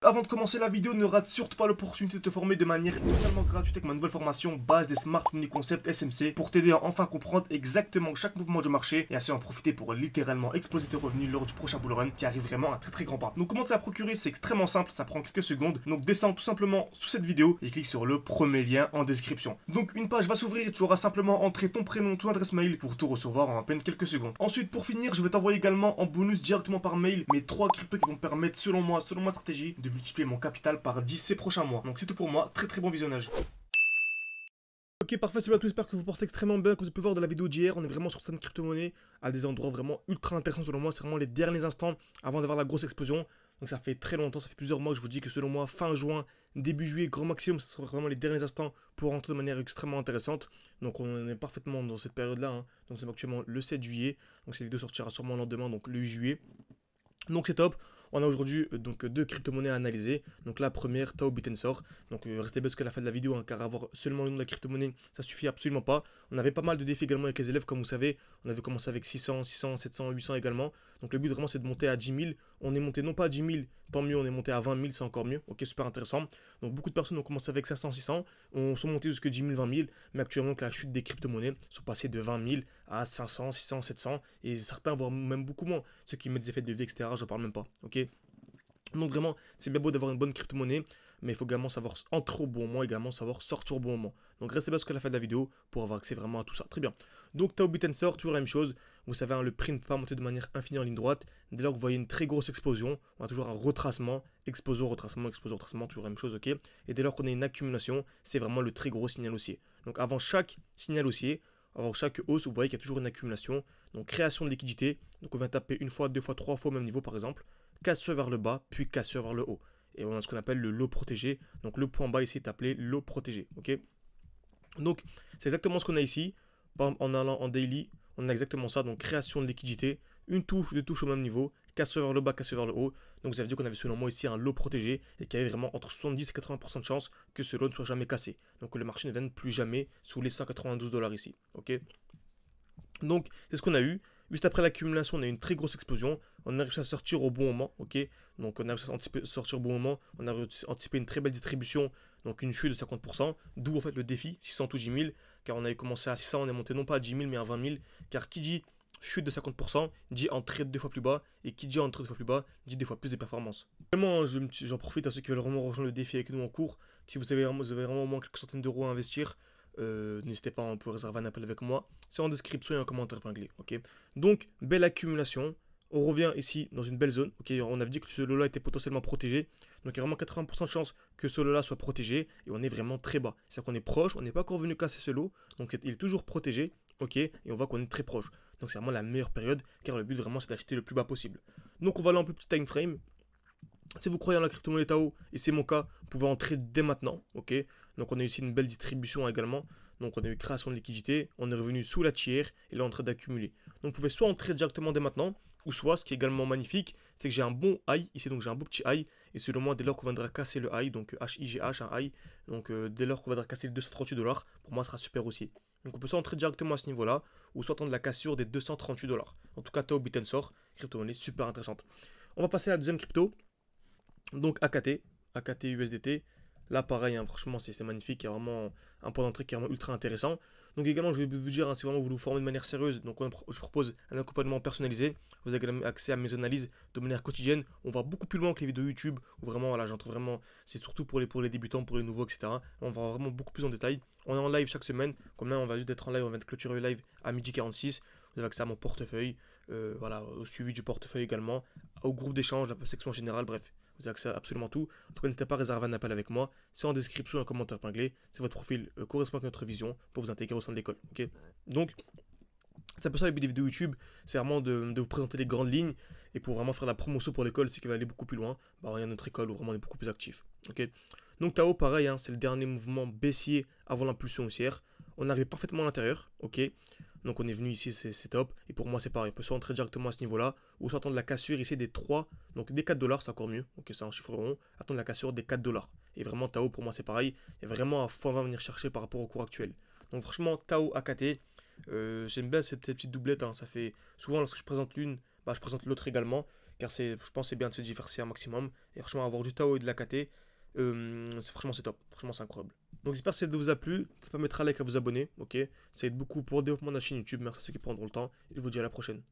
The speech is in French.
Avant de commencer la vidéo, ne rate surtout pas l'opportunité de te former de manière totalement gratuite avec ma nouvelle formation base des Smart Money Concept SMC pour t'aider à enfin comprendre exactement chaque mouvement du marché et ainsi en profiter pour littéralement exploser tes revenus lors du prochain bull run qui arrive vraiment à très grand pas. Donc comment te la procurer, c'est extrêmement simple, ça prend quelques secondes. Donc descends tout simplement sous cette vidéo et clique sur le premier lien en description. Donc une page va s'ouvrir et tu auras simplement entré ton prénom, ton adresse mail pour tout recevoir en à peine quelques secondes. Ensuite pour finir, je vais t'envoyer également en bonus directement par mail mes 3 cryptos qui vont me permettre selon moi, selon ma stratégie, de multiplier mon capital par 10 ces prochains mois. Donc c'est tout pour moi, très bon visionnage. Ok, parfait, c'est bien tout, j'espère que vous portez extrêmement bien. Comme vous pouvez voir de la vidéo d'hier, on est vraiment sur cette crypto-monnaie à des endroits vraiment ultra intéressants selon moi. C'est vraiment les derniers instants avant d'avoir la grosse explosion. Donc ça fait très longtemps, ça fait plusieurs mois que je vous dis que selon moi, fin juin, début juillet, grand maximum, ce sera vraiment les derniers instants pour rentrer de manière extrêmement intéressante. Donc on est parfaitement dans cette période-là, hein. Donc c'est actuellement le 7 juillet. Donc cette vidéo sortira sûrement le lendemain, donc le 8 juillet. Donc c'est top. On a aujourd'hui donc 2 crypto-monnaies à analyser. Donc la première, Tao Bitensor. Donc restez bien jusqu'à la fin de la vidéo, hein, car avoir seulement le nom de la crypto-monnaie, ça suffit absolument pas. On avait pas mal de défis également avec les élèves, comme vous savez. On avait commencé avec 600, 700, 800 également. Donc le but vraiment c'est de monter à 10 000. On est monté non pas à 10 000, tant mieux, on est monté à 20 000, c'est encore mieux. Ok, super intéressant. Donc beaucoup de personnes ont commencé avec 500, 600. On sont montés jusqu'à 10 000, 20 000. Mais actuellement, donc, la chute des crypto-monnaies sont passées de 20 000 à 500, 600, 700. Et certains, voire même beaucoup moins. Ceux qui mettent des effets de levier, etc., je parle même pas. Ok. Donc vraiment, c'est bien beau d'avoir une bonne crypto-monnaie, mais il faut également savoir entrer au bon moment, également savoir sortir au bon moment. Donc restez bien jusqu'à la fin de la vidéo pour avoir accès vraiment à tout ça. Très bien. Donc Tao Bitensor, toujours la même chose. Vous savez, hein, le prix ne peut pas monter de manière infinie en ligne droite. Dès lors que vous voyez une très grosse explosion, on a toujours un retracement, explosion, retracement, explosion, retracement, toujours la même chose, ok. Et dès lors qu'on a une accumulation, c'est vraiment le très gros signal haussier. Donc avant chaque signal haussier, avant chaque hausse, vous voyez qu'il y a toujours une accumulation. Donc création de liquidité. Donc on vient taper une fois, deux fois, trois fois au même niveau par exemple. Casseur vers le bas, puis casseur vers le haut. Et on a ce qu'on appelle le lot protégé. Donc le point bas ici est appelé lot protégé. Ok. Donc c'est exactement ce qu'on a ici. Par exemple, en allant en daily, on a exactement ça. Donc création de liquidité, une touche, deux touches au même niveau, casseur vers le bas, casseur vers le haut. Donc ça veut dire qu'on avait selon moi ici un lot protégé et qu'il y avait vraiment entre 70 et 80% de chances que ce lot ne soit jamais cassé. Donc que le marché ne vienne plus jamais sous les 192 $ ici. Ok. Donc c'est ce qu'on a eu. Juste après l'accumulation, on a eu une très grosse explosion. On a réussi à sortir au bon moment, ok. Donc on a réussi à sortir au bon moment. On a réussi à anticiper une très belle distribution, donc une chute de 50%. D'où en fait le défi 600 ou 10 000, car on avait commencé à 600, on est monté non pas à 10 000 mais à 20 000. Car qui dit chute de 50% dit entrée 2 fois plus bas, et qui dit entrée 2 fois plus bas dit 2 fois plus de performance. Vraiment, j'en profite à ceux qui veulent vraiment rejoindre le défi avec nous en cours. Si vous avez vraiment au moins quelques centaines d'euros à investir, n'hésitez pas, on peut réserver un appel avec moi. C'est en description et en commentaire épinglé. Ok. Donc, belle accumulation. On revient ici dans une belle zone. Ok. On avait dit que ce lot-là était potentiellement protégé. Donc, il y a vraiment 80% de chance que ce lot-là soit protégé. Et on est vraiment très bas. C'est-à-dire qu'on est proche. On n'est pas encore venu casser ce lot. Donc, il est toujours protégé. Ok. Et on voit qu'on est très proche. Donc, c'est vraiment la meilleure période. Car le but vraiment, c'est d'acheter le plus bas possible. Donc, on va aller en plus petit time frame. Si vous croyez en la crypto-monnaie Tao, et c'est mon cas, vous pouvez entrer dès maintenant, ok. Donc on a ici une belle distribution également. Donc on a eu création de liquidité, on est revenu sous la tiers, et là on est en train d'accumuler. Donc vous pouvez soit entrer directement dès maintenant, ou soit, ce qui est également magnifique, c'est que j'ai un bon high, ici donc j'ai un beau petit high, et selon moi, dès lors qu'on viendra casser le high, donc HIGH, un high, donc dès lors qu'on viendra casser les 238 $, pour moi, ce sera super aussi. Donc on peut soit entrer directement à ce niveau-là, ou soit attendre la cassure des 238 $. En tout cas, Tao Bitensor, crypto-monnaie super intéressante. On va passer à la deuxième crypto. Donc AKT USDT, là pareil, hein, franchement c'est magnifique, il y a vraiment un point d'entrée qui est vraiment ultra intéressant. Donc également je vais vous dire, hein, si vraiment vous voulez vous former de manière sérieuse, donc je propose un accompagnement personnalisé, vous avez accès à mes analyses de manière quotidienne, on va beaucoup plus loin que les vidéos YouTube, où vraiment, voilà, j'entre vraiment, c'est surtout pour les débutants, pour les nouveaux, etc. On va vraiment beaucoup plus en détail, on est en live chaque semaine, comme là on va juste être en live, on vient de clôturer le live à 12h46, vous avez accès à mon portefeuille, voilà, au suivi du portefeuille également, au groupe d'échange, la section générale, bref. Vous avez accès à absolument tout. En tout cas, n'hésitez pas à réserver un appel avec moi. C'est en description et en commentaire épinglé. Si votre profil correspond à notre vision pour vous intégrer au sein de l'école. Okay. Donc, c'est un peu ça les vidéos YouTube. C'est vraiment de vous présenter les grandes lignes. Et pour vraiment faire la promotion pour l'école, ceux qui veulent aller beaucoup plus loin, bah, il y a notre école où vraiment on est beaucoup plus actif. Okay. Donc, Tao, pareil, hein, c'est le dernier mouvement baissier avant l'impulsion haussière. On arrive parfaitement à l'intérieur. Ok. Donc on est venu ici, c'est top. Et pour moi, c'est pareil. On peut soit entrer directement à ce niveau-là, ou soit attendre la cassure ici des 3, donc des 4 $, c'est encore mieux. Ok, c'est un chiffre rond. Attendre la cassure des 4 $. Et vraiment, Tao, pour moi, c'est pareil. Il y a vraiment un x20 à venir chercher par rapport au cours actuel. Donc franchement, Tao AKT, j'aime bien cette petite doublette. Hein. Ça fait souvent, lorsque je présente l'une, bah, je présente l'autre également. car je pense que c'est bien de se diversifier un maximum. Et franchement, avoir du Tao et de la KT, franchement, c'est top. Franchement, c'est incroyable. Donc, j'espère que cette vidéo vous a plu. N'hésitez pas à mettre un like et à vous abonner. Ok, ça aide beaucoup pour le développement de la chaîne YouTube. Merci à ceux qui prendront le temps. Et je vous dis à la prochaine.